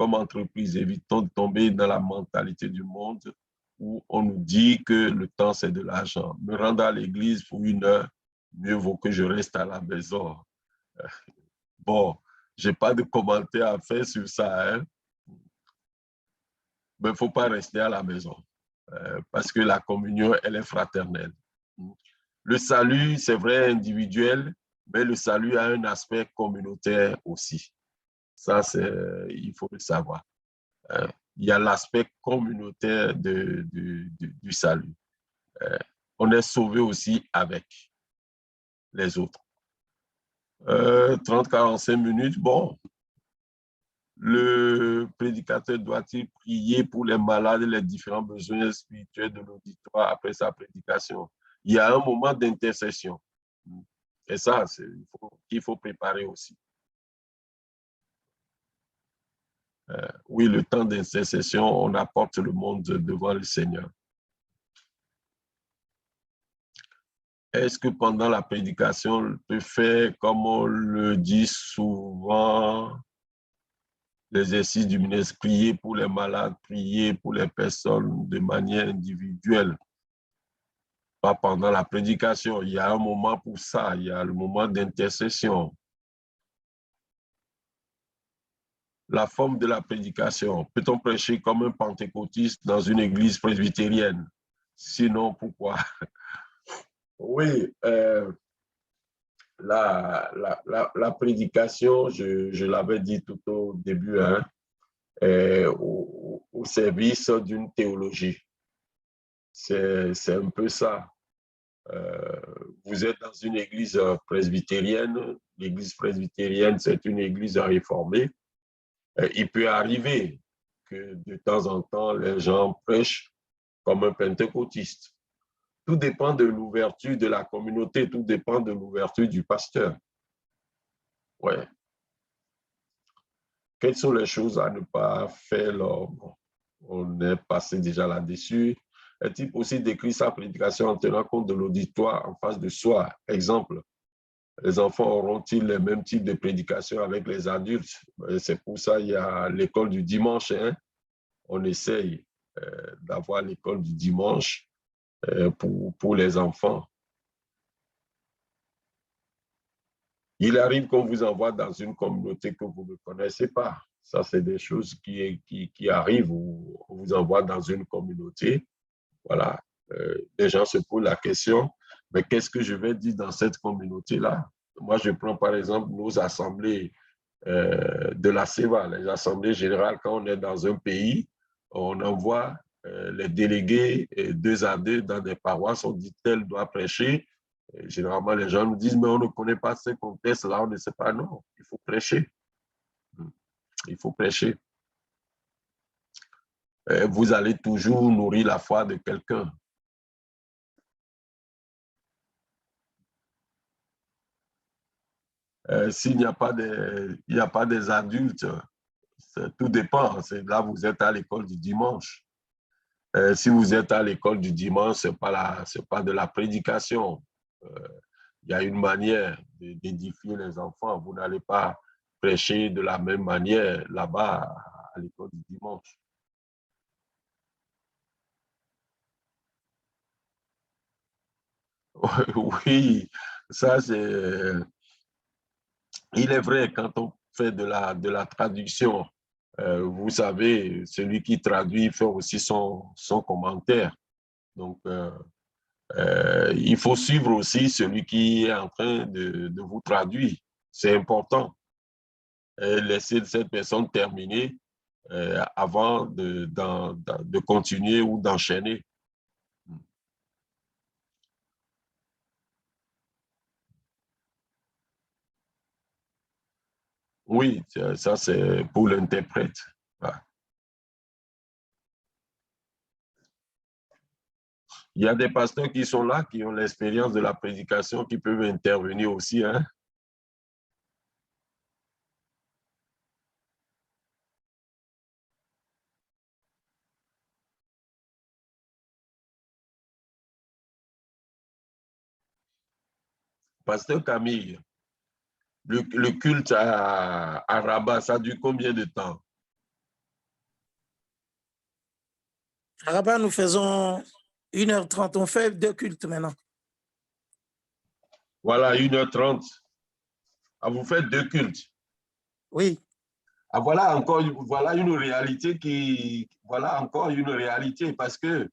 comme entreprise, évitons de tomber dans la mentalité du monde où on nous dit que le temps, c'est de l'argent. Me rendre à l'église pour 1 heure, mieux vaut que je reste à la maison. Bon, je n'ai pas de commentaire à faire sur ça, hein? Mais il ne faut pas rester à la maison parce que la communion, elle est fraternelle. Le salut, c'est vrai, individuel, mais le salut a un aspect communautaire aussi. Ça, il faut le savoir. Il y a l'aspect communautaire du salut. On est sauvé aussi avec les autres. 30-45 minutes, bon. Le prédicateur doit-il prier pour les malades et les différents besoins spirituels de l'auditoire après sa prédication? Il y a un moment d'intercession. Et ça, il faut préparer aussi. Oui, le temps d'intercession, on apporte le monde devant le Seigneur. Est-ce que pendant la prédication, on peut faire, comme on le dit souvent, l'exercice du ministre, prier pour les malades, prier pour les personnes de manière individuelle, pas pendant la prédication. Il y a un moment pour ça, il y a le moment d'intercession. La forme de la prédication. Peut-on prêcher comme un pentecôtiste dans une église presbytérienne? Sinon, pourquoi? Oui, la prédication, je l'avais dit tout au début, hein, au service d'une théologie. C'est un peu ça. Vous êtes dans une église presbytérienne. L'église presbytérienne, c'est une église réformée. Il peut arriver que de temps en temps, les gens prêchent comme un pentecôtiste. Tout dépend de l'ouverture de la communauté, tout dépend de l'ouverture du pasteur. Ouais. Quelles sont les choses à ne pas faire? Bon, on est passé déjà là-dessus. Est-il possible d'écrire sa prédication en tenant compte de l'auditoire en face de soi? Exemple, les enfants auront-ils les mêmes types de prédication avec les adultes? C'est pour ça qu'il y a l'école du dimanche. Hein? On essaye d'avoir l'école du dimanche pour les enfants. Il arrive qu'on vous envoie dans une communauté que vous ne connaissez pas. Ça, c'est des choses qui arrivent. On vous envoie dans une communauté. Voilà. Les gens se posent la question, mais qu'est-ce que je vais dire dans cette communauté-là? Moi, je prends par exemple nos assemblées de la CEVA, les assemblées générales, quand on est dans un pays, on envoie les délégués 2 à 2 dans des paroisses, on dit tel doit prêcher. Et généralement, les gens nous disent, mais on ne connaît pas ce contexte-là, on ne sait pas. Non, il faut prêcher. Il faut prêcher. Vous allez toujours nourrir la foi de quelqu'un. S'il n'y a pas des adultes, tout dépend. Là, vous êtes à l'école du dimanche. Si vous êtes à l'école du dimanche, ce n'est pas de la prédication. Il y a une manière d'édifier les enfants. Vous n'allez pas prêcher de la même manière là-bas à l'école du dimanche. Oui, ça c'est... Il est vrai, quand on fait de la traduction, vous savez, celui qui traduit fait aussi son commentaire. Donc, il faut suivre aussi celui qui est en train de vous traduire. C'est important. Laisser cette personne terminer avant de continuer ou d'enchaîner. Oui, ça c'est pour l'interprète. Ouais. Il y a des pasteurs qui sont là, qui ont l'expérience de la prédication, qui peuvent intervenir aussi. Hein? Pasteur Camille, le culte à Rabat, ça dure combien de temps? Rabat, nous faisons 1h30. On fait 2 cultes maintenant. Voilà, 1h30. Ah, vous faites 2 cultes. Oui. Ah, voilà une réalité voilà encore une réalité parce que,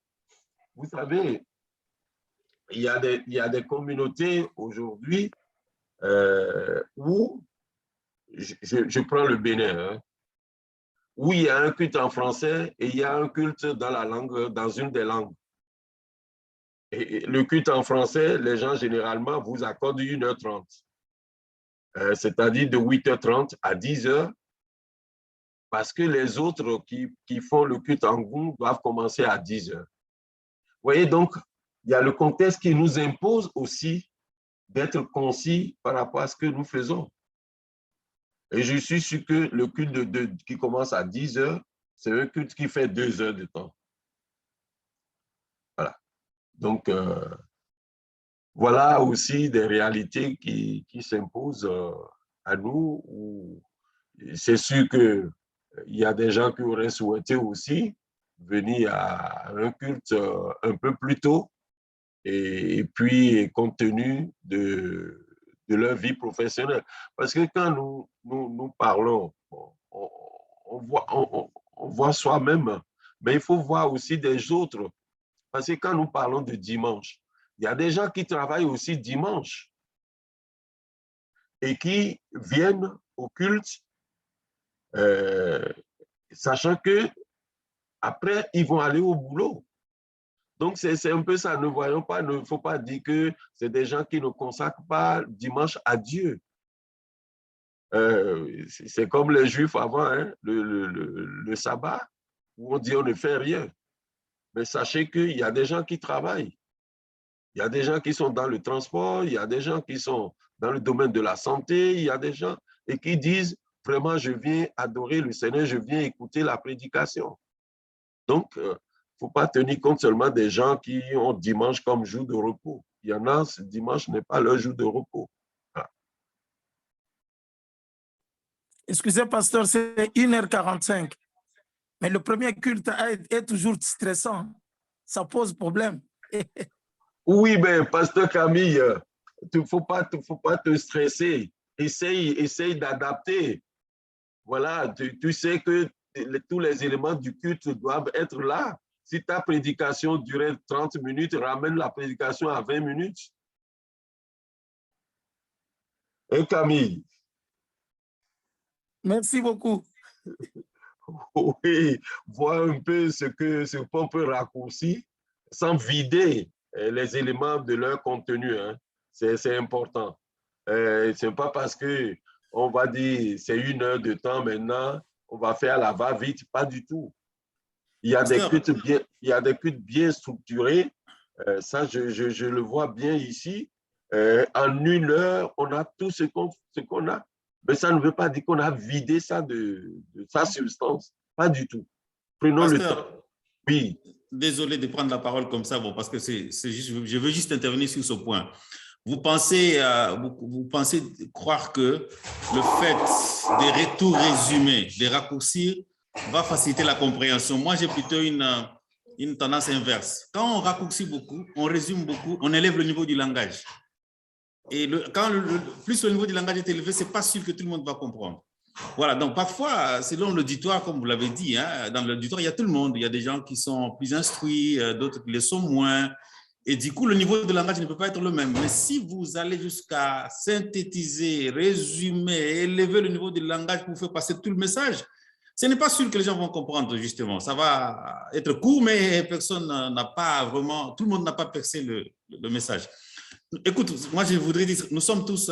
vous savez, il y a des communautés aujourd'hui où, je prends le Bénin, hein, où il y a un culte en français et il y a un culte dans une des langues. Et le culte en français, les gens généralement vous accordent 1h30. C'est-à-dire de 8h30 à 10h, parce que les autres qui font le culte en groupe doivent commencer à 10h. Vous voyez, donc, il y a le contexte qui nous impose aussi d'être concis par rapport à ce que nous faisons. Et je suis sûr que le culte qui commence à 10h, c'est un culte qui fait 2 heures de temps. Voilà. Donc, voilà aussi des réalités qui s'imposent à nous. C'est sûr qu'il y a des gens qui auraient souhaité aussi venir à un culte un peu plus tôt, et puis compte tenu de leur vie professionnelle. Parce que quand nous parlons, on voit soi-même, mais il faut voir aussi des autres. Parce que quand nous parlons de dimanche, il y a des gens qui travaillent aussi dimanche et qui viennent au culte, sachant que après ils vont aller au boulot. Donc, c'est un peu ça. Ne voyons pas, il ne faut pas dire que c'est des gens qui ne consacrent pas dimanche à Dieu. C'est comme les Juifs avant, hein, le sabbat, où on dit on ne fait rien. Mais sachez qu'il y a des gens qui travaillent. Il y a des gens qui sont dans le transport, il y a des gens qui sont dans le domaine de la santé, il y a des gens et qui disent vraiment, je viens adorer le Seigneur, je viens écouter la prédication. Donc, il ne faut pas tenir compte seulement des gens qui ont dimanche comme jour de repos. Il y en a, ce dimanche n'est pas leur jour de repos. Voilà. Excusez, pasteur, c'est 1h45. Mais le premier culte est toujours stressant. Ça pose problème. Oui, mais pasteur Camille, il ne faut pas te stresser. Essaye d'adapter. Voilà, tu sais que tous les éléments du culte doivent être là. Si ta prédication durait 30 minutes, ramène la prédication à 20 minutes. Et Camille? Merci beaucoup. Oui, voir un peu ce qu'on peut raccourcir sans vider les éléments de leur contenu. Hein. C'est important. Ce n'est pas parce qu'on va dire c'est 1 heure de temps maintenant, on va faire la va-vite, pas du tout. Il y a des cultes bien structurés. Ça, je le vois bien ici. En 1 heure, on a tout ce qu'on a. Mais ça ne veut pas dire qu'on a vidé ça de sa substance. Pas du tout. Prenons le temps. Oui. Désolé de prendre la parole comme ça, bon, parce que je veux juste intervenir sur ce point. Vous pensez croire que le fait des retours résumés, des raccourcis, va faciliter la compréhension. Moi, j'ai plutôt une tendance inverse. Quand on raccourcit beaucoup, on résume beaucoup, on élève le niveau du langage. Et quand plus le niveau du langage est élevé, ce n'est pas sûr que tout le monde va comprendre. Voilà, donc parfois, selon l'auditoire, comme vous l'avez dit, hein, dans l'auditoire, il y a tout le monde. Il y a des gens qui sont plus instruits, d'autres qui le sont moins. Et du coup, le niveau de langage ne peut pas être le même. Mais si vous allez jusqu'à synthétiser, résumer, élever le niveau du langage pour faire passer tout le message, ce n'est pas sûr que les gens vont comprendre, justement. Ça va être court, mais personne n'a pas vraiment, tout le monde n'a pas percé le message. Écoute, moi, je voudrais dire, nous sommes tous,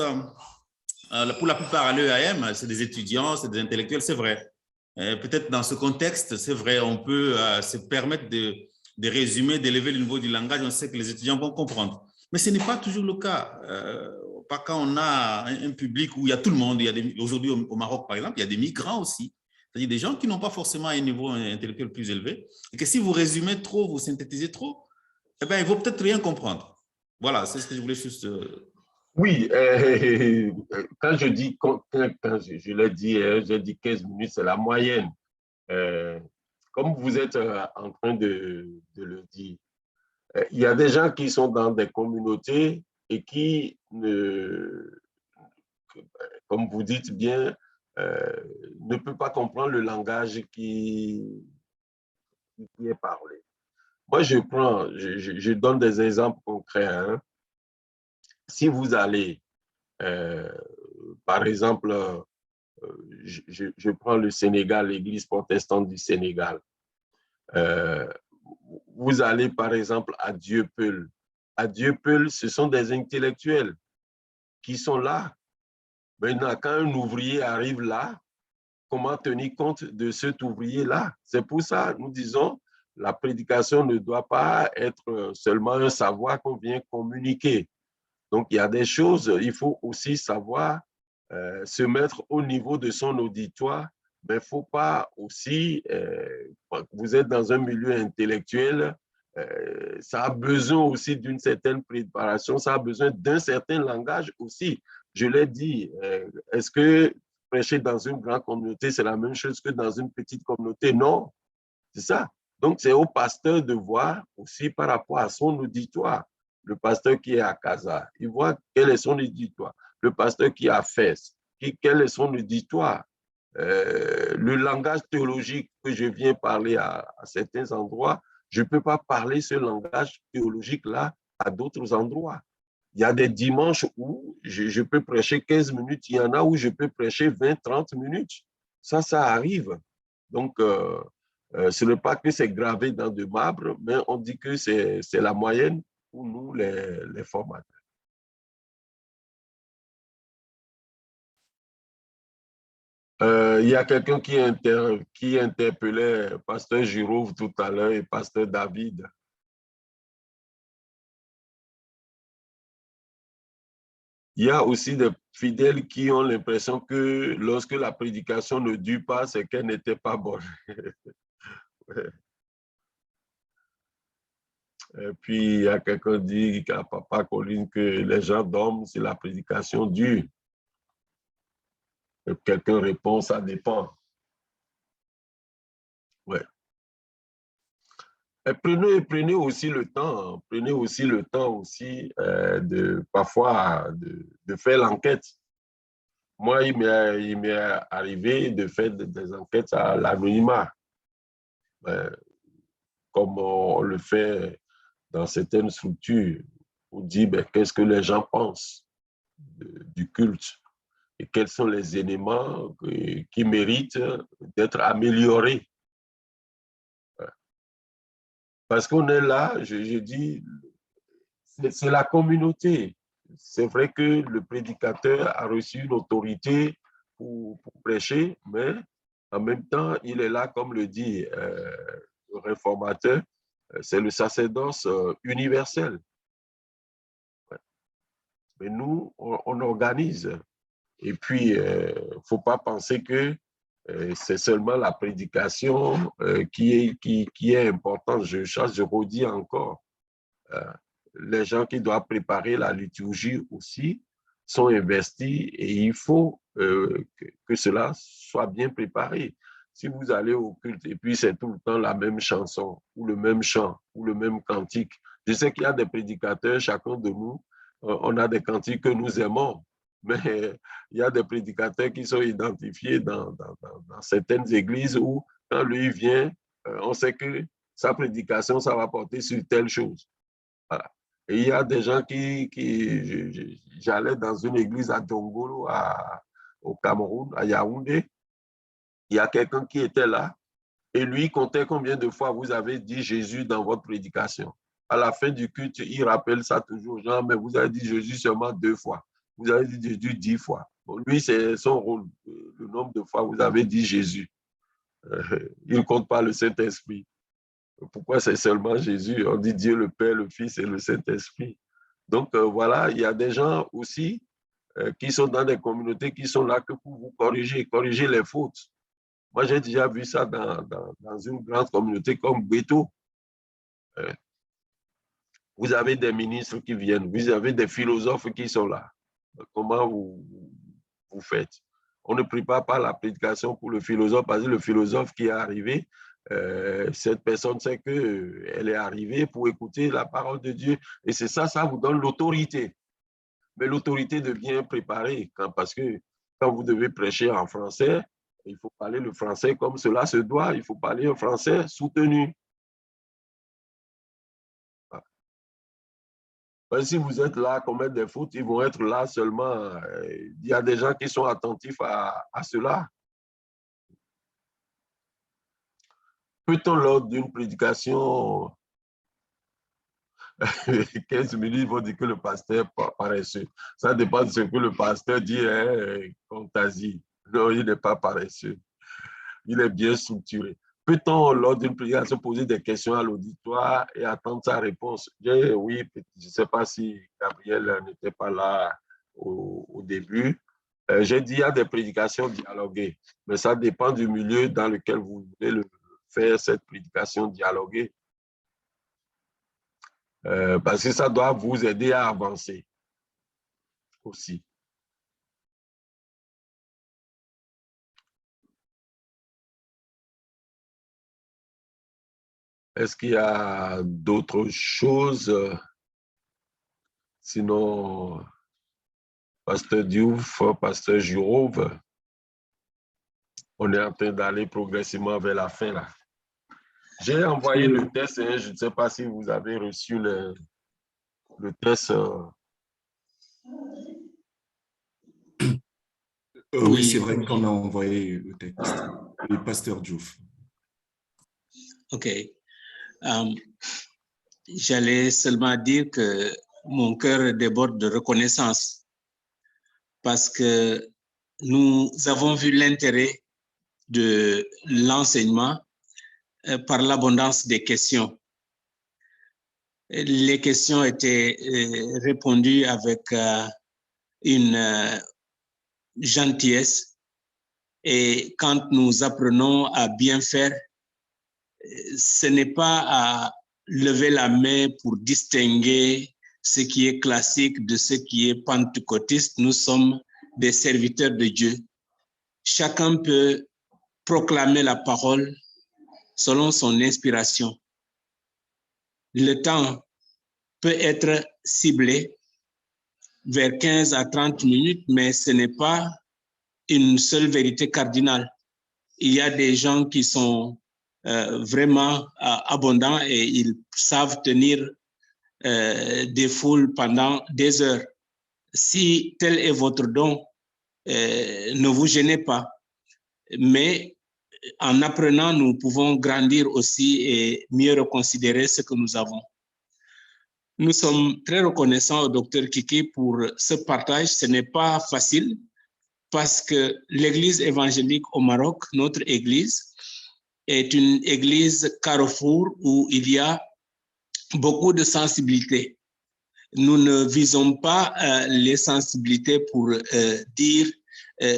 pour la plupart à l'EAM, c'est des étudiants, c'est des intellectuels, c'est vrai. Peut-être dans ce contexte, c'est vrai, on peut se permettre de résumer, d'élever le niveau du langage, on sait que les étudiants vont comprendre. Mais ce n'est pas toujours le cas. Pas quand on a un public où il y a tout le monde. Aujourd'hui, au Maroc, par exemple, il y a des migrants aussi. C'est-à-dire des gens qui n'ont pas forcément un niveau intellectuel plus élevé. Et que si vous résumez trop, vous synthétisez trop, eh bien, ils ne vont peut-être rien comprendre. Voilà, c'est ce que je voulais juste… Oui, quand je dis, quand je l'ai dit, j'ai dit 15 minutes, c'est la moyenne. comme vous êtes en train de le dire, il y a des gens qui sont dans des communautés et qui, comme vous dites bien, ne peuvent pas comprendre le langage qui est parlé. Moi, je donne des exemples concrets. Hein. Si vous allez, par exemple, je prends le Sénégal, l'Église protestante du Sénégal. Vous allez, par exemple, à Dieuppeul. À Dieuppeul, ce sont des intellectuels qui sont là. Maintenant, quand un ouvrier arrive là, comment tenir compte de cet ouvrier-là? C'est pour ça que nous disons la prédication ne doit pas être seulement un savoir qu'on vient communiquer. Donc, il y a des choses, il faut aussi savoir se mettre au niveau de son auditoire, mais il ne faut pas aussi, vous êtes dans un milieu intellectuel, ça a besoin aussi d'une certaine préparation, ça a besoin d'un certain langage aussi. Je l'ai dit, est-ce que prêcher dans une grande communauté, c'est la même chose que dans une petite communauté? Non, c'est ça. Donc, c'est au pasteur de voir aussi par rapport à son auditoire. Le pasteur qui est à Casa, il voit quel est son auditoire. Le pasteur qui est à Fès, quel est son auditoire. Le langage théologique que je viens parler à certains endroits, je ne peux pas parler ce langage théologique-là à d'autres endroits. Il y a des dimanches où je peux prêcher 15 minutes, il y en a où je peux prêcher 20-30 minutes. Ça arrive. Donc, ce n'est pas que c'est gravé dans de marbre, mais on dit que c'est la moyenne pour nous, les formateurs. Il y a quelqu'un qui interpellait Pasteur Girouve tout à l'heure et Pasteur David. Il y a aussi des fidèles qui ont l'impression que lorsque la prédication ne dure pas, c'est qu'elle n'était pas bonne. Et puis, il y a quelqu'un qui dit à Papa Colline que les gens dorment si la prédication dure. Quelqu'un répond, ça dépend. Ouais. Et prenez aussi le temps, parfois de faire l'enquête. Moi, il m'est arrivé de faire des enquêtes à l'anonymat, comme on le fait dans certaines structures, on dit qu'est-ce que les gens pensent du culte et quels sont les éléments qui méritent d'être améliorés. Parce qu'on est là, je dis, c'est la communauté. C'est vrai que le prédicateur a reçu une autorité pour prêcher, mais en même temps, il est là, comme le dit le réformateur, c'est le sacerdoce universel. Mais nous, on organise. Et puis, il ne faut pas penser que c'est seulement la prédication qui est importante. Je redis encore, les gens qui doivent préparer la liturgie aussi sont investis et il faut que cela soit bien préparé. Si vous allez au culte et puis c'est tout le temps la même chanson ou le même chant ou le même cantique, je sais qu'il y a des prédicateurs, chacun de nous, on a des cantiques que nous aimons, mais il y a des prédicateurs qui sont identifiés dans certaines églises où quand lui vient, on sait que sa prédication, ça va porter sur telle chose. Voilà. Et il y a des gens j'allais dans une église à Djongolo, au Cameroun, à Yaoundé. Il y a quelqu'un qui était là et lui comptait combien de fois vous avez dit Jésus dans votre prédication. À la fin du culte, il rappelle ça toujours aux gens, mais vous avez dit Jésus seulement 2 fois. Vous avez dit Jésus 10 fois. Bon, lui, c'est son rôle, le nombre de fois vous avez dit Jésus. Il ne compte pas le Saint-Esprit. Pourquoi c'est seulement Jésus? On dit Dieu le Père, le Fils et le Saint-Esprit. Donc, voilà, il y a des gens aussi qui sont dans des communautés qui sont là que pour vous corriger les fautes. Moi, j'ai déjà vu ça dans une grande communauté comme Beto. Vous avez des ministres qui viennent, vous avez des philosophes qui sont là. Comment vous faites? On ne prépare pas la prédication pour le philosophe parce que le philosophe qui est arrivé, cette personne sait qu'elle est arrivée pour écouter la parole de Dieu. Et c'est ça, ça vous donne l'autorité. Mais l'autorité devient préparée parce que quand vous devez prêcher en français, il faut parler le français comme cela se doit. Il faut parler un français soutenu. Si vous êtes là à commettre des fautes, ils vont être là seulement. Il y a des gens qui sont attentifs à cela. Peut-on, lors d'une prédication, 15 minutes, ils vont dire que le pasteur est paresseux. Ça dépend de ce que le pasteur dit, Contasie. Non, il n'est pas paresseux. Il est bien structuré. Peut-on, lors d'une prédication, poser des questions à l'auditoire et attendre sa réponse? Oui, je ne sais pas si Gabriel n'était pas là au début. J'ai dit, il y a des prédications dialoguées, mais ça dépend du milieu dans lequel vous voulez faire cette prédication dialoguée. Parce que ça doit vous aider à avancer aussi. Est-ce qu'il y a d'autres choses? Sinon, Pasteur Diouf, Pasteur Jouve, on est en train d'aller progressivement vers la fin là. J'ai envoyé le test, je ne sais pas si vous avez reçu le test. Oui, c'est vrai qu'on a envoyé le texte. Le pasteur Diouf. OK. J'allais seulement dire que mon cœur déborde de reconnaissance parce que nous avons vu l'intérêt de l'enseignement par l'abondance des questions. Les questions étaient répondues avec une gentillesse et quand nous apprenons à bien faire, ce n'est pas à lever la main pour distinguer ce qui est classique de ce qui est pentecôtiste. Nous sommes des serviteurs de Dieu. Chacun peut proclamer la parole selon son inspiration. Le temps peut être ciblé vers 15 à 30 minutes, mais ce n'est pas une seule vérité cardinale. Il y a des gens qui sont vraiment abondants et ils savent tenir des foules pendant des heures. Si tel est votre don, ne vous gênez pas. Mais en apprenant, nous pouvons grandir aussi et mieux reconsidérer ce que nous avons. Nous sommes très reconnaissants au docteur Kiki pour ce partage. Ce n'est pas facile parce que l'Église évangélique au Maroc, notre Église, est une église carrefour où il y a beaucoup de sensibilités. Nous ne visons pas les sensibilités pour dire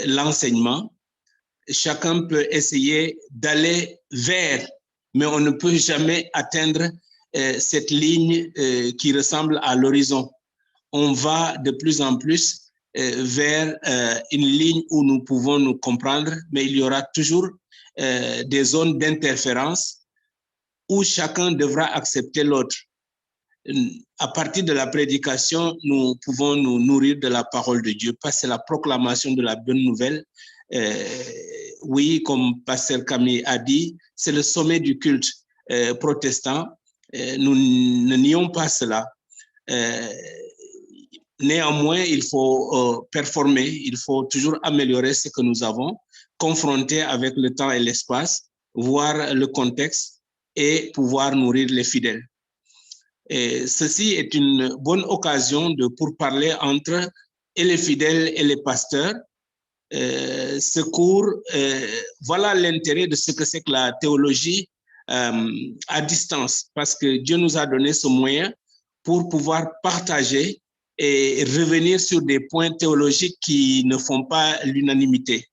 l'enseignement. Chacun peut essayer d'aller vers, mais on ne peut jamais atteindre cette ligne qui ressemble à l'horizon. On va de plus en plus vers une ligne où nous pouvons nous comprendre, mais il y aura toujours des zones d'interférence où chacun devra accepter l'autre. À partir de la prédication, nous pouvons nous nourrir de la parole de Dieu, parce que c'est la proclamation de la bonne nouvelle. Oui, comme Pasteur Camille a dit, c'est le sommet du culte protestant. Nous ne nions pas cela. Néanmoins, il faut performer, il faut toujours améliorer ce que nous avons, confronter avec le temps et l'espace, voir le contexte et pouvoir nourrir les fidèles. Et ceci est une bonne occasion de pourparler entre et les fidèles et les pasteurs. Ce cours, voilà l'intérêt de ce que c'est que la théologie à distance, parce que Dieu nous a donné ce moyen pour pouvoir partager et revenir sur des points théologiques qui ne font pas l'unanimité.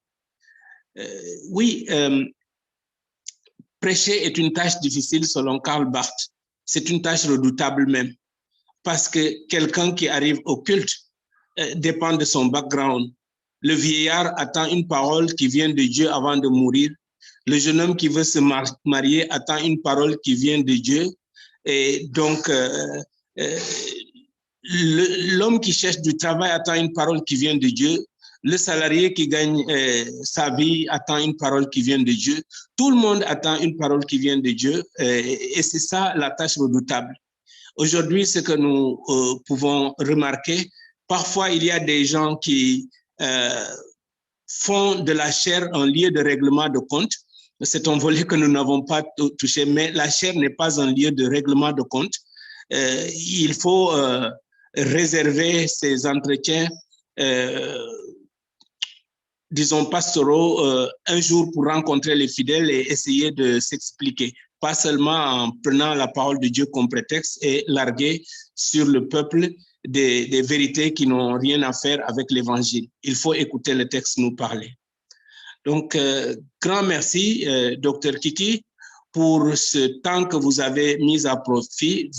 Oui, prêcher est une tâche difficile selon Karl Barth. C'est une tâche redoutable même, parce que quelqu'un qui arrive au culte dépend de son background. Le vieillard attend une parole qui vient de Dieu avant de mourir. Le jeune homme qui veut se marier attend une parole qui vient de Dieu. Et donc, l'homme qui cherche du travail attend une parole qui vient de Dieu. Le salarié qui gagne sa vie attend une parole qui vient de Dieu. Tout le monde attend une parole qui vient de Dieu. Et c'est ça la tâche redoutable. Aujourd'hui, ce que nous pouvons remarquer, parfois il y a des gens qui font de la chair un lieu de règlement de compte. C'est un volet que nous n'avons pas touché, mais la chair n'est pas un lieu de règlement de compte. Il faut réserver ces entretiens, disons, pastoraux, un jour pour rencontrer les fidèles et essayer de s'expliquer, pas seulement en prenant la parole de Dieu comme prétexte et larguer sur le peuple des vérités qui n'ont rien à faire avec l'évangile. Il faut écouter le texte nous parler. Donc, grand merci, Dr Kiki, pour ce temps que vous avez mis à profit.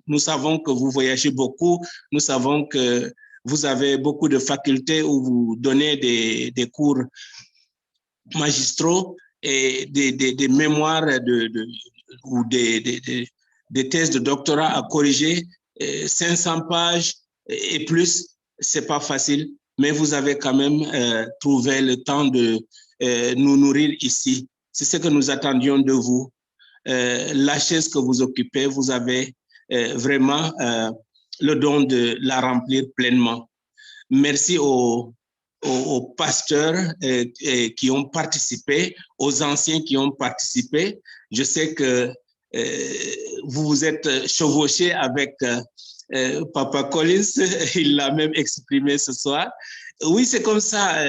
Nous savons que vous voyagez beaucoup, nous savons que vous avez beaucoup de facultés où vous donnez des cours magistraux et des mémoires ou des thèses de doctorat à corriger, 500 pages et plus, c'est pas facile, mais vous avez quand même trouvé le temps de nous nourrir ici. C'est ce que nous attendions de vous. La chaise que vous occupez, vous avez vraiment le don de la remplir pleinement. Merci aux pasteurs qui ont participé, aux anciens qui ont participé. Je sais que vous vous êtes chevauché avec Papa Collins, il l'a même exprimé ce soir. Oui, c'est comme ça.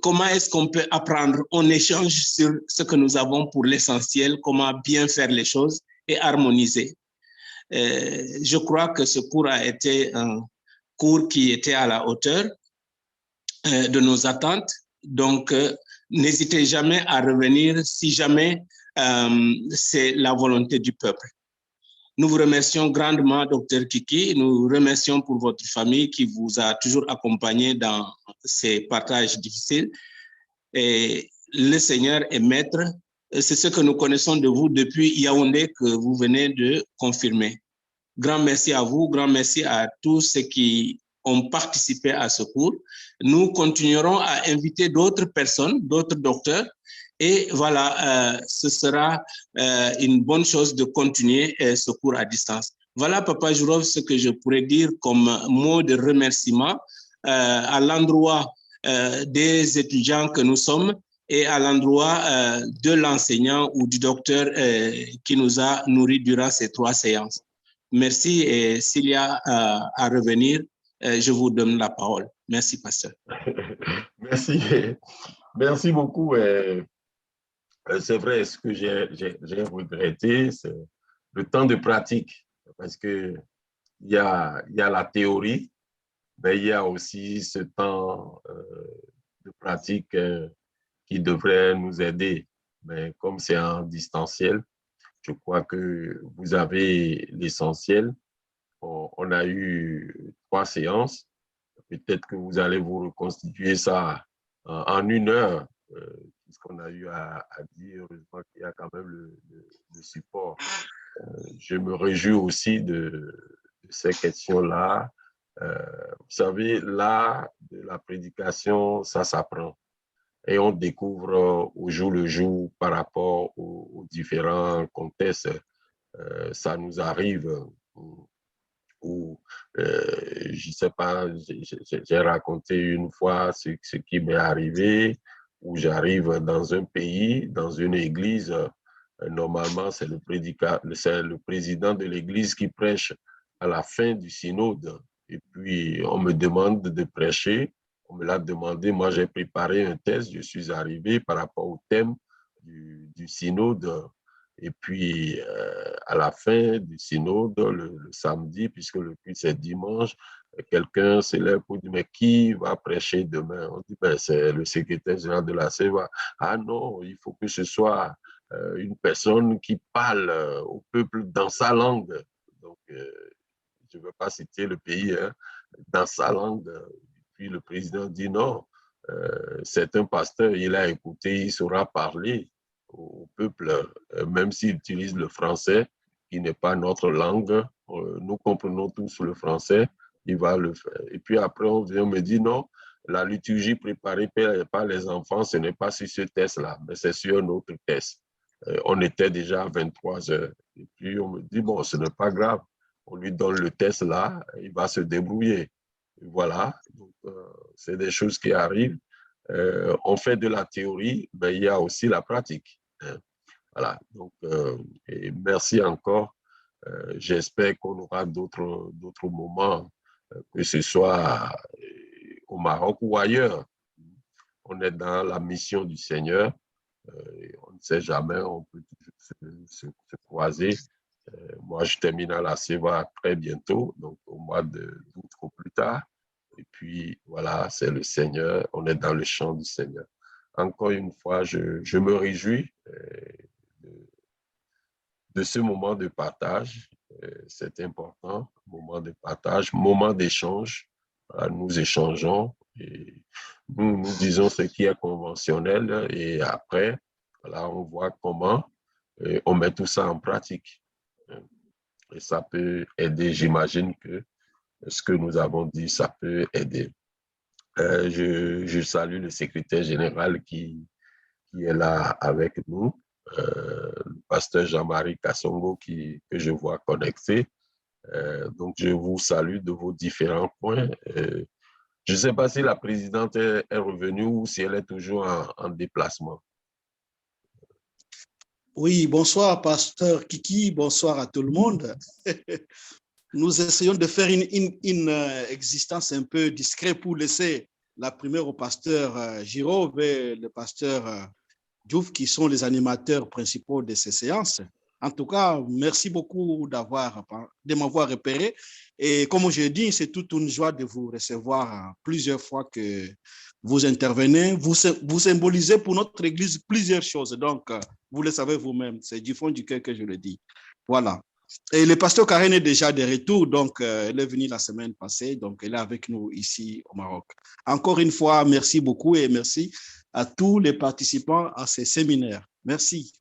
Comment est-ce qu'on peut apprendre? On échange sur ce que nous avons pour l'essentiel, comment bien faire les choses et harmoniser. Je crois que ce cours a été un cours qui était à la hauteur de nos attentes. Donc, n'hésitez jamais à revenir si jamais c'est la volonté du peuple. Nous vous remercions grandement, Dr Kiki. Nous vous remercions pour votre famille qui vous a toujours accompagné dans ces partages difficiles. Et le Seigneur est maître. C'est ce que nous connaissons de vous depuis Yaoundé que vous venez de confirmer. Grand merci à vous, grand merci à tous ceux qui ont participé à ce cours. Nous continuerons à inviter d'autres personnes, d'autres docteurs. Et voilà, ce sera une bonne chose de continuer ce cours à distance. Voilà, Papa Jourov, ce que je pourrais dire comme mot de remerciement à l'endroit des étudiants que nous sommes et à l'endroit de l'enseignant ou du docteur qui nous a nourris durant ces 3 séances. Merci et s'il y a à revenir, je vous donne la parole. Merci, pasteur. Merci. Merci beaucoup. C'est vrai, ce que j'ai regretté, c'est le temps de pratique, parce qu'il y a la théorie, mais il y a aussi ce temps de pratique qui devrait nous aider. Mais comme c'est en distanciel, je crois que vous avez l'essentiel. On a eu 3 séances. Peut-être que vous allez vous reconstituer ça en 1 heure, ce qu'on a eu à dire. Heureusement qu'il y a quand même le support. Je me réjouis aussi de ces questions-là. Vous savez, l'art de la prédication, ça s'apprend. Et on découvre au jour le jour par rapport aux différents contextes. Ça nous arrive où, je ne sais pas, j'ai raconté une fois ce qui m'est arrivé, où j'arrive dans un pays, dans une église, normalement c'est le président de l'église qui prêche à la fin du synode. Et puis on me demande de prêcher, on me l'a demandé, moi j'ai préparé un texte, je suis arrivé par rapport au thème du synode. Et puis, à la fin du synode, le samedi, puisque le culte c'est dimanche, quelqu'un s'élève pour dire, mais qui va prêcher demain? On dit, ben, c'est le secrétaire général de la CEVA. Ah non, il faut que ce soit une personne qui parle au peuple dans sa langue. Donc, je ne veux pas citer le pays, hein, dans sa langue. Puis le président dit non, c'est un pasteur, il a écouté, il saura parler au peuple, même s'il utilise le français, qui n'est pas notre langue. Nous comprenons tous le français, il va le faire. Et puis après, on vient me dire non, la liturgie préparée par les enfants, ce n'est pas sur ce test-là, mais c'est sur un autre test. On était déjà à 23 heures. Et puis on me dit, bon, ce n'est pas grave. On lui donne le test là, il va se débrouiller. Et voilà, donc c'est des choses qui arrivent. On fait de la théorie, mais il y a aussi la pratique. Voilà, donc et merci encore. J'espère qu'on aura d'autres moments, que ce soit au Maroc ou ailleurs. On est dans la mission du Seigneur. On ne sait jamais, on peut se croiser. Moi, je termine à la CEVA très bientôt, donc au mois d'août ou plus tard. Et puis, voilà, c'est le Seigneur. On est dans le champ du Seigneur. Encore une fois, je me réjouis de ce moment de partage. C'est important, moment de partage, moment d'échange. Voilà, nous échangeons et nous disons ce qui est conventionnel et après, voilà, on voit comment on met tout ça en pratique. Et ça peut aider, j'imagine que ce que nous avons dit, ça peut aider. Je salue le secrétaire général qui est là avec nous, le pasteur Jean-Marie Kassongo que je vois connecté. Donc, je vous salue de vos différents points. Je ne sais pas si la présidente est revenue ou si elle est toujours en déplacement. Oui, bonsoir, pasteur Kiki, bonsoir à tout le monde. Nous essayons de faire une existence un peu discrète pour laisser la première au pasteur Giraud et le pasteur Diouf, qui sont les animateurs principaux de ces séances. En tout cas, merci beaucoup de m'avoir repéré. Et comme je dis, c'est toute une joie de vous recevoir plusieurs fois que vous intervenez. Vous symbolisez pour notre Église plusieurs choses. Donc, vous le savez vous-même, c'est du fond du cœur que je le dis. Voilà. Et le pasteur Karen est déjà de retour, donc elle est venue la semaine passée, donc elle est avec nous ici au Maroc. Encore une fois, merci beaucoup et merci à tous les participants à ces séminaires. Merci.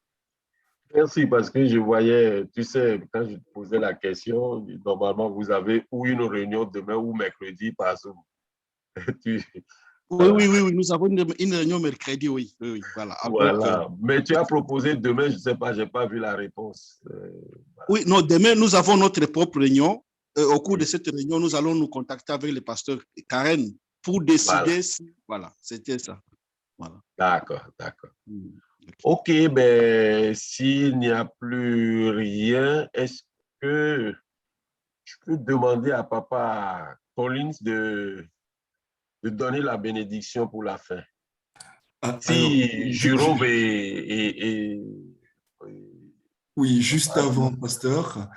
Merci, parce que je voyais, tu sais, quand je te posais la question, normalement, vous avez ou une réunion demain ou mercredi par Zoom. Voilà. Oui, nous avons une réunion mercredi, oui, voilà. Voilà, mais tu as proposé demain, je ne sais pas, je n'ai pas vu la réponse. Voilà. Oui, non, demain, nous avons notre propre réunion. Au cours de cette réunion, nous allons nous contacter avec le pasteur Karen pour décider si, voilà, c'était ça. Voilà. D'accord. OK, ben, s'il n'y a plus rien, est-ce que je peux demander à Papa Collins de donner la bénédiction pour la fin? Si Jérôme Oui, juste avant, pasteur,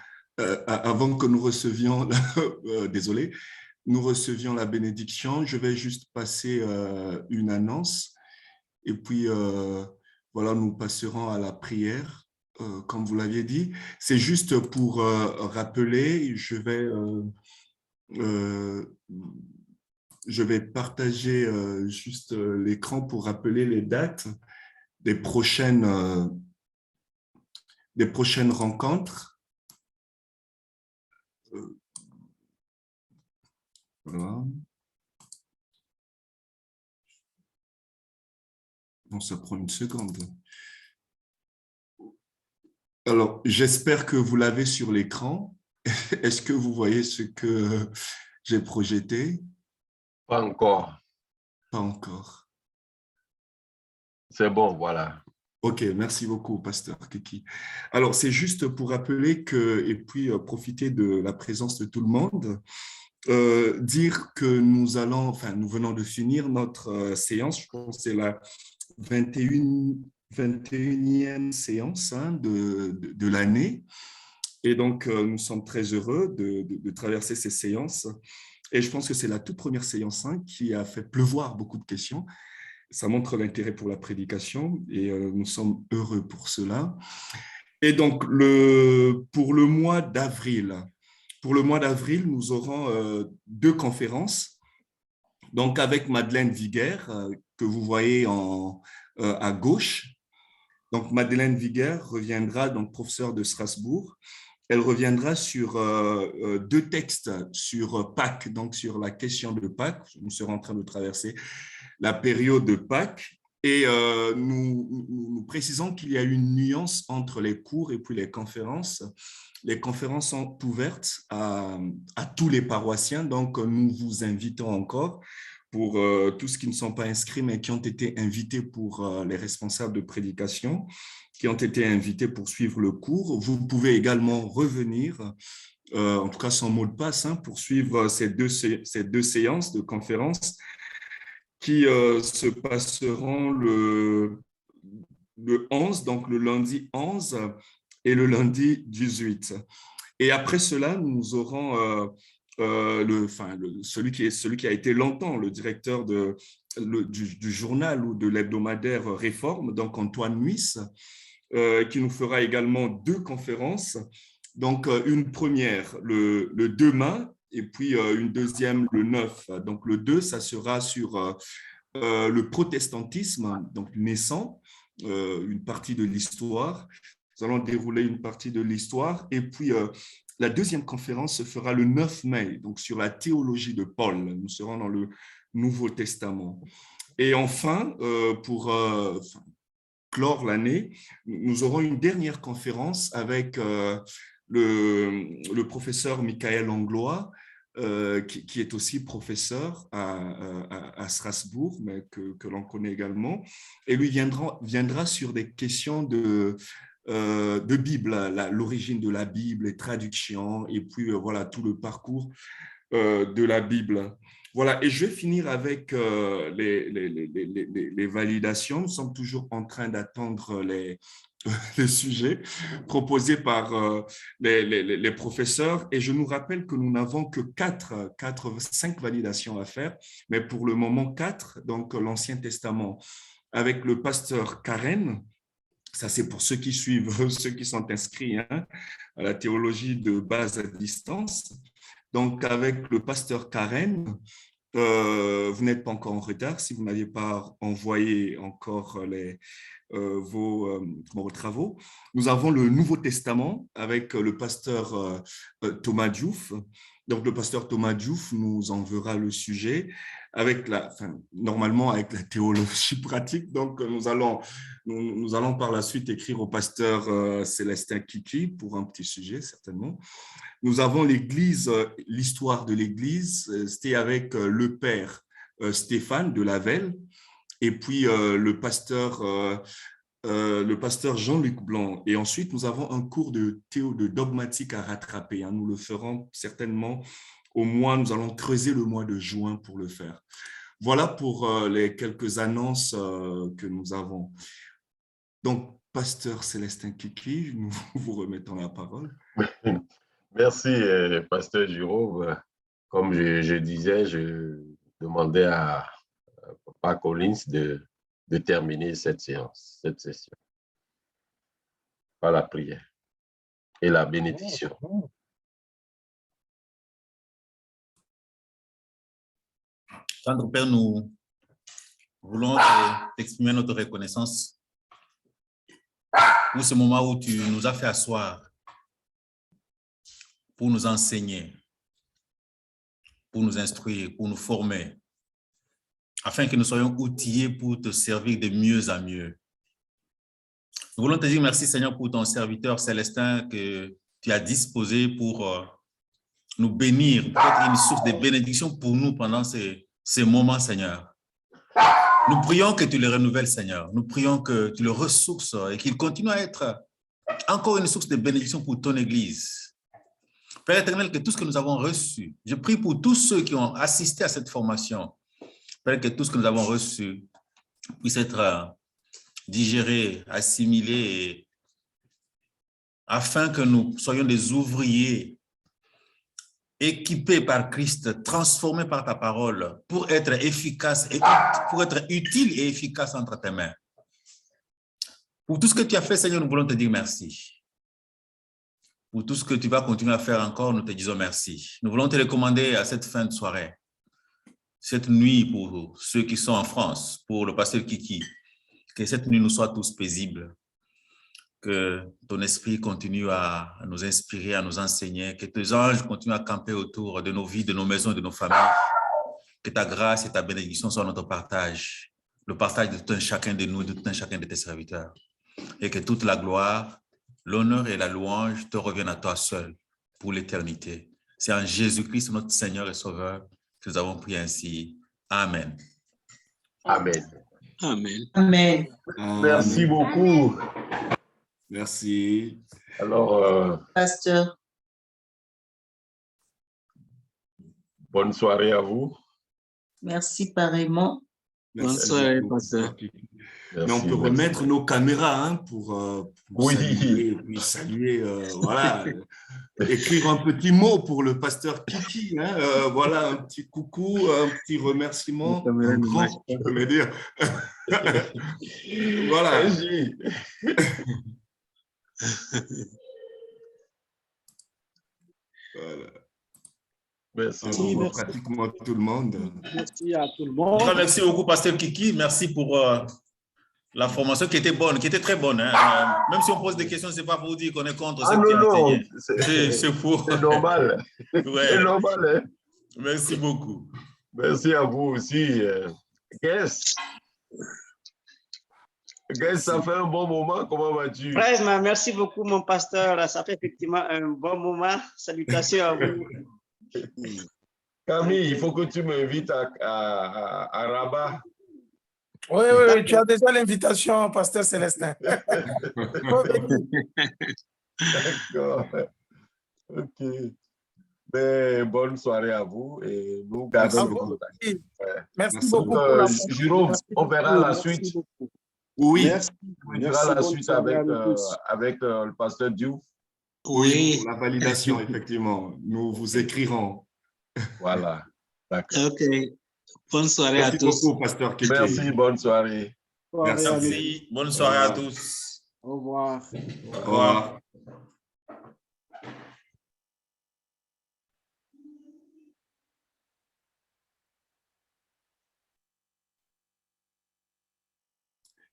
avant que nous recevions, désolé, nous recevions la bénédiction, je vais juste passer une annonce et puis voilà, nous passerons à la prière, comme vous l'aviez dit. C'est juste pour rappeler, je vais partager juste l'écran pour rappeler les dates des prochaines rencontres. Voilà. Bon, ça prend une seconde. Alors, j'espère que vous l'avez sur l'écran. Est-ce que vous voyez ce que j'ai projeté? Pas encore. Pas encore. C'est bon, voilà. OK, merci beaucoup, pasteur Kiki. Alors, c'est juste pour rappeler que, et puis profiter de la présence de tout le monde, dire que nous venons de finir notre séance, je pense que c'est la 21e séance de l'année. Et donc, nous sommes très heureux de traverser ces séances. Et je pense que c'est la toute première séance qui a fait pleuvoir beaucoup de questions. Ça montre l'intérêt pour la prédication et nous sommes heureux pour cela. Et donc, pour le mois d'avril, nous aurons 2 conférences. Donc, avec Madeleine Viguer, que vous voyez à gauche. Donc, Madeleine Viguer reviendra, donc professeure de Strasbourg. Elle reviendra sur deux textes sur Pâques, donc sur la question de Pâques. Nous serons en train de traverser la période de Pâques. Et nous précisons qu'il y a une nuance entre les cours et puis les conférences. Les conférences sont ouvertes à tous les paroissiens, donc nous vous invitons encore pour tous ceux qui ne sont pas inscrits, mais qui ont été invités pour les responsables de prédication, qui ont été invités pour suivre le cours. Vous pouvez également revenir, en tout cas sans mot de passe, pour suivre ces deux séances de conférence qui se passeront le 11, donc le lundi 11 et le lundi 18. Et après cela, nous aurons celui qui a été longtemps le directeur du journal ou de l'hebdomadaire Réforme, donc Antoine Nuis, qui nous fera également deux conférences. Donc, une première le 2 mai et puis une deuxième le 9. Donc, le 2, ça sera sur le protestantisme, donc naissant, une partie de l'histoire. Nous allons dérouler une partie de l'histoire. Et puis, la deuxième conférence se fera le 9 mai, donc sur la théologie de Paul. Nous serons dans le Nouveau Testament. Et enfin, pour clore l'année, nous aurons une dernière conférence avec le professeur Michael Anglois, qui est aussi professeur à Strasbourg, mais que l'on connaît également. Et lui viendra sur des questions de Bible, l'origine de la Bible, les traductions, et puis voilà tout le parcours de la Bible. Voilà, et je vais finir avec les validations. Nous sommes toujours en train d'attendre les sujets proposés par les professeurs. Et je nous rappelle que nous n'avons que 5 validations à faire, mais pour le moment 4, donc l'Ancien Testament, avec le pasteur Karen. Ça, c'est pour ceux qui suivent, ceux qui sont inscrits à la théologie de base à distance. Donc, avec le pasteur Karen, vous n'êtes pas encore en retard si vous n'aviez pas envoyé encore vos travaux. Nous avons le Nouveau Testament avec le pasteur Thomas Diouf. Donc, le pasteur Thomas Diouf nous enverra le sujet normalement avec la théologie pratique. Donc, nous allons par la suite écrire au pasteur Célestin Kiki pour un petit sujet, certainement. Nous avons l'Église, l'histoire de l'Église, c'était avec le père Stéphane de Lavelle et puis le pasteur Jean-Luc Blanc. Et ensuite, nous avons un cours de dogmatique à rattraper. Nous le ferons certainement nous allons creuser le mois de juin pour le faire. Voilà pour les quelques annonces que nous avons. Donc, pasteur Célestin Kiki, nous vous remettons la parole. Merci, pasteur Giraud. Comme je disais, je demandais à Papa Collins de terminer cette session par la prière et la bénédiction. Tendre Père, nous voulons t'exprimer notre reconnaissance pour ce moment où tu nous as fait asseoir pour nous enseigner, pour nous instruire, pour nous former, afin que nous soyons outillés pour te servir de mieux à mieux. Nous voulons te dire merci, Seigneur, pour ton serviteur Célestin que tu as disposé pour nous bénir, pour être une source de bénédiction pour nous pendant ces moments, Seigneur. Nous prions que tu le renouvelles, Seigneur. Nous prions que tu le ressources et qu'il continue à être encore une source de bénédiction pour ton Église. Père éternel, que tout ce que nous avons reçu, je prie pour tous ceux qui ont assisté à cette formation, Père, que tout ce que nous avons reçu puisse être digéré, assimilé, afin que nous soyons des ouvriers équipés par Christ, transformés par ta parole, pour être efficaces et pour être utiles et efficaces entre tes mains. Pour tout ce que tu as fait, Seigneur, nous voulons te dire merci. Pour tout ce que tu vas continuer à faire encore, nous te disons merci. Nous voulons te recommander à cette fin de soirée. cette nuit, pour ceux qui sont en France, pour le pasteur Kiki, que cette nuit nous soit tous paisibles, que ton esprit continue à nous inspirer, à nous enseigner, que tes anges continuent à camper autour de nos vies, de nos maisons, de nos familles, que ta grâce et ta bénédiction soient notre partage, le partage de tout un chacun de nous, de tout un chacun de tes serviteurs, et que toute la gloire, l'honneur et la louange te reviennent à toi seul pour l'éternité. C'est en Jésus-Christ, notre Seigneur et Sauveur, que nous avons prié ainsi. Amen. Amen. Amen. Amen. Merci beaucoup. Merci. Alors, Pasteur. bonne soirée à vous. Merci pareillement. Bonne soirée, pasteur. Mais on peut remettre nos caméras hein, pour saluer, voilà, écrire un petit mot pour le pasteur Kiki. Hein, voilà, un petit coucou, un petit remerciement, un grand, je peux me dire. Voilà. Voilà. Merci. Pratiquement tout le monde. Merci à tout le monde. Merci beaucoup, pasteur Kiki. Merci pour la formation qui était bonne, qui était très bonne. Hein. Même si on pose des questions, ce n'est pas pour vous dire qu'on est contre ce qui a enseigné. C'est pour... C'est normal. Ouais. C'est normal. Hein? Merci beaucoup. Merci à vous aussi. Guess, ça fait un bon moment. Comment vas-tu? Merci beaucoup, mon pasteur. Ça fait effectivement un bon moment. Salutations à vous. Camille, il faut que tu m'invites à Rabat. Oui, tu as déjà l'invitation, pasteur Célestin. D'accord. OK. Mais bonne soirée à vous et nous gardons le contact. Merci beaucoup. Jérôme, on verra la suite. Oui. Merci. On verra la suite avec le pasteur Diouf. Oui, pour la validation, effectivement. Nous vous écrirons. Voilà. D'accord. OK. Bonne soirée à tous. Merci beaucoup, pasteur Kiki. Merci, bonne soirée. Merci. Bonne soirée à tous. Au revoir. Au revoir.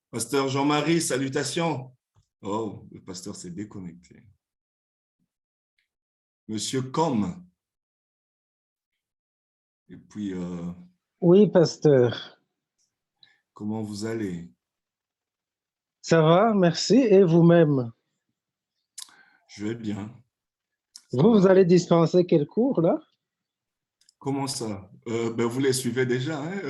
Pasteur Jean-Marie, salutations. Oh, le pasteur s'est déconnecté. Monsieur Com. Et puis, oui, pasteur. comment vous allez? Ça va, merci. Et vous-même? Je vais bien. Vous allez dispenser quel cours, là? Comment ça? Vous les suivez déjà. Hein?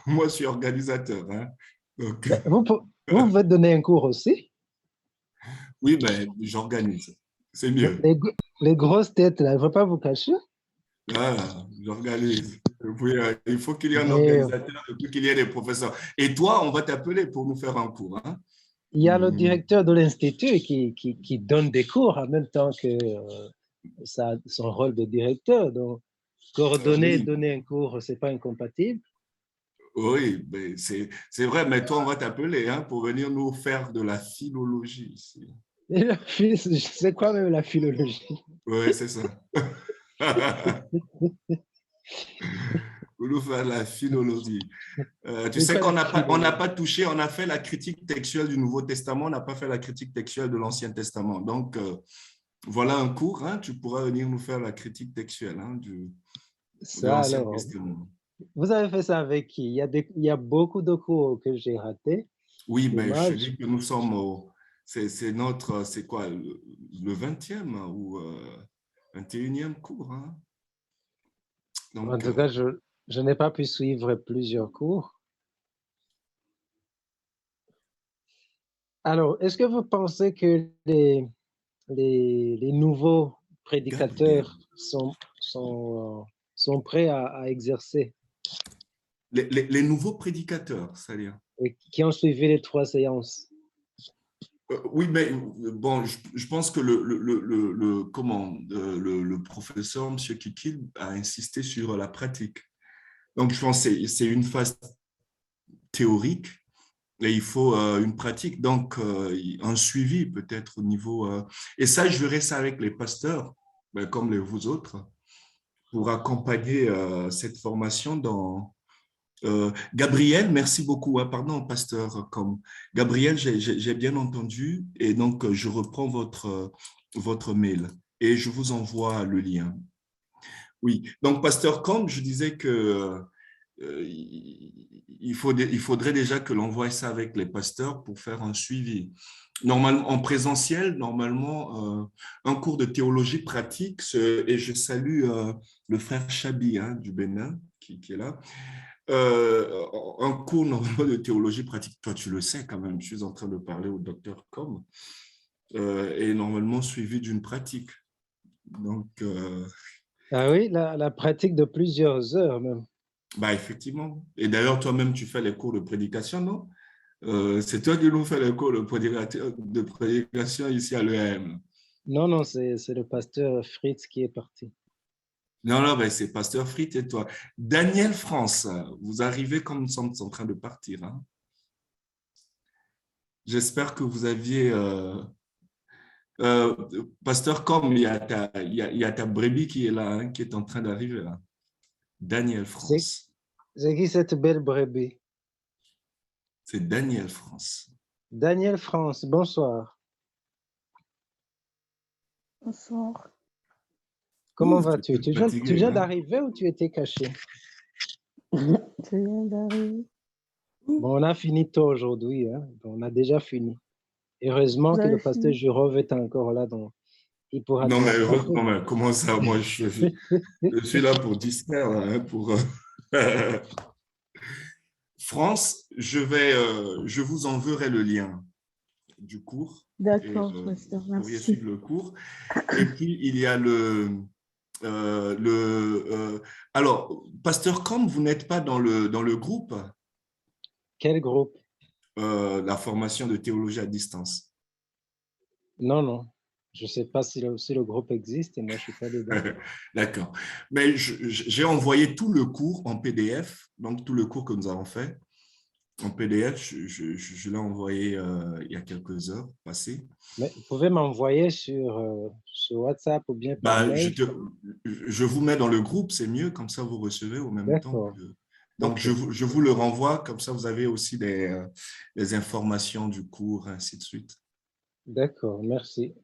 Moi, je suis organisateur. Hein? Donc... Vous pouvez donner un cours aussi? Oui, j'organise. C'est mieux. Les grosses têtes, là, il ne faut pas vous cacher? Ah, j'organise. Il faut qu'il y ait un organisateur, il faut qu'il y ait des professeurs. Et toi, on va t'appeler pour nous faire un cours. Hein? Il y a le directeur de l'Institut qui donne des cours en même temps que son rôle de directeur. Donc, coordonner et donner un cours, ce n'est pas incompatible. Oui, c'est vrai, mais toi, on va t'appeler hein, pour venir nous faire de la philologie ici. C'est quoi même la philologie? Oui, c'est ça. Pour nous faire de la philologie. Tu sais qu'on n'a pas touché, on a fait la critique textuelle du Nouveau Testament, on n'a pas fait la critique textuelle de l'Ancien Testament. Donc, voilà un cours, hein, tu pourras venir nous faire la critique textuelle hein, de l'Ancien Testament. Vous avez fait ça avec qui? Il y a beaucoup de cours que j'ai ratés. Oui, mais je dis que nous sommes c'est quoi, le 20e ou 21e cours. Hein? Donc, en tout cas, je n'ai pas pu suivre plusieurs cours. Alors, est-ce que vous pensez que les nouveaux prédicateurs sont prêts à exercer? Les nouveaux prédicateurs, c'est-à-dire? Qui ont suivi les 3 séances. Oui, mais bon, je pense que le professeur, M. Kiki, a insisté sur la pratique. Donc, je pense que c'est une phase théorique et il faut une pratique, donc un suivi peut-être au niveau… et ça, je verrai ça avec les pasteurs, comme vous autres, pour accompagner cette formation dans Gabriel, merci beaucoup. Hein, pardon, pasteur. Gabriel, j'ai bien entendu et donc je reprends votre mail et je vous envoie le lien. Oui, donc pasteur, comme je disais que il faudrait déjà que l'on voie ça avec les pasteurs pour faire un suivi. Normalement, en présentiel, normalement, un cours de théologie pratique, et je salue le frère Chabi du Bénin qui est là. Un cours normalement de théologie pratique, toi tu le sais quand même, je suis en train de parler au docteur Com, et normalement suivi d'une pratique. Donc, Ah oui, la pratique de plusieurs heures même. bah effectivement. Et d'ailleurs, toi-même, tu fais les cours de prédication, non? C'est toi qui nous fais les cours de prédication ici à l'EM. Non, c'est le pasteur Fritz qui est parti. Non, ben, c'est pasteur Fritz et toi. Daniel France, vous arrivez comme nous sommes en train de partir. Hein? J'espère que vous aviez... pasteur Com, il y a ta brebis qui est là, hein, qui est en train d'arriver là. Daniel France. C'est qui cette belle brebis? C'est Daniel France. Daniel France, bonsoir. Bonsoir. Comment vas-tu? Tu viens d'arriver ou tu étais caché? Je viens d'arriver. Bon, on a fini tôt aujourd'hui. Hein? On a déjà fini. Heureusement que le pasteur Jurov est encore là. Donc il pourra non, mais comment ça? Moi, je suis là pour distraire. Hein, pour... France, je vous enverrai le lien du cours. D'accord, pasteur, merci. Vous pourriez suivre le cours. Et puis, il y a alors, pasteur Com, vous n'êtes pas dans le groupe? Quel groupe? La formation de théologie à distance. Non. Je ne sais pas si le groupe existe et moi, je ne suis pas dedans. D'accord. Mais j'ai envoyé tout le cours en PDF, donc tout le cours que nous avons fait en PDF, je l'ai envoyé il y a quelques heures passées. Mais vous pouvez m'envoyer sur WhatsApp ou bien par mail? Je vous mets dans le groupe, c'est mieux, comme ça vous recevez au même temps. Donc, je vous le renvoie, comme ça vous avez aussi des informations du cours, ainsi de suite. D'accord, merci.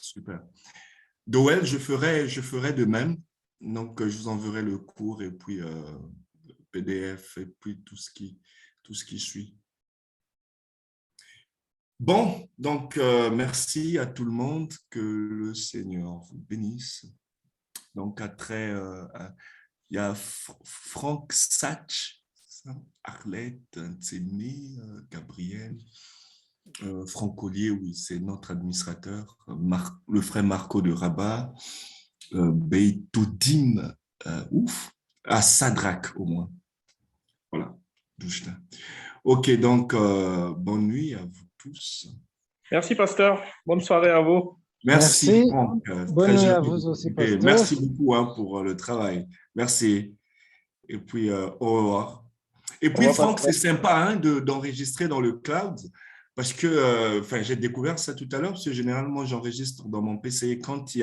Super. Doel, je ferai de même. Donc, je vous enverrai le cours et puis PDF et puis tout ce qui suit. Bon, donc merci à tout le monde. Que le Seigneur vous bénisse. Donc, il y a Franck Satch, Arlette, Tseni, Gabriel, Franck Collier, oui, c'est notre administrateur, le frère Marco de Rabat, Beitoudim, à Sadrak au moins. Voilà, ok, donc bonne nuit à vous tous. Merci, pasteur. Bonne soirée à vous. Merci. Franck. Bonne nuit à vous aussi, pasteur. Merci beaucoup pour le travail. Merci. Et puis, au revoir. Et puis, Franck, c'est sympa d'enregistrer dans le cloud parce que j'ai découvert ça tout à l'heure parce que généralement, j'enregistre dans mon PC quand il y a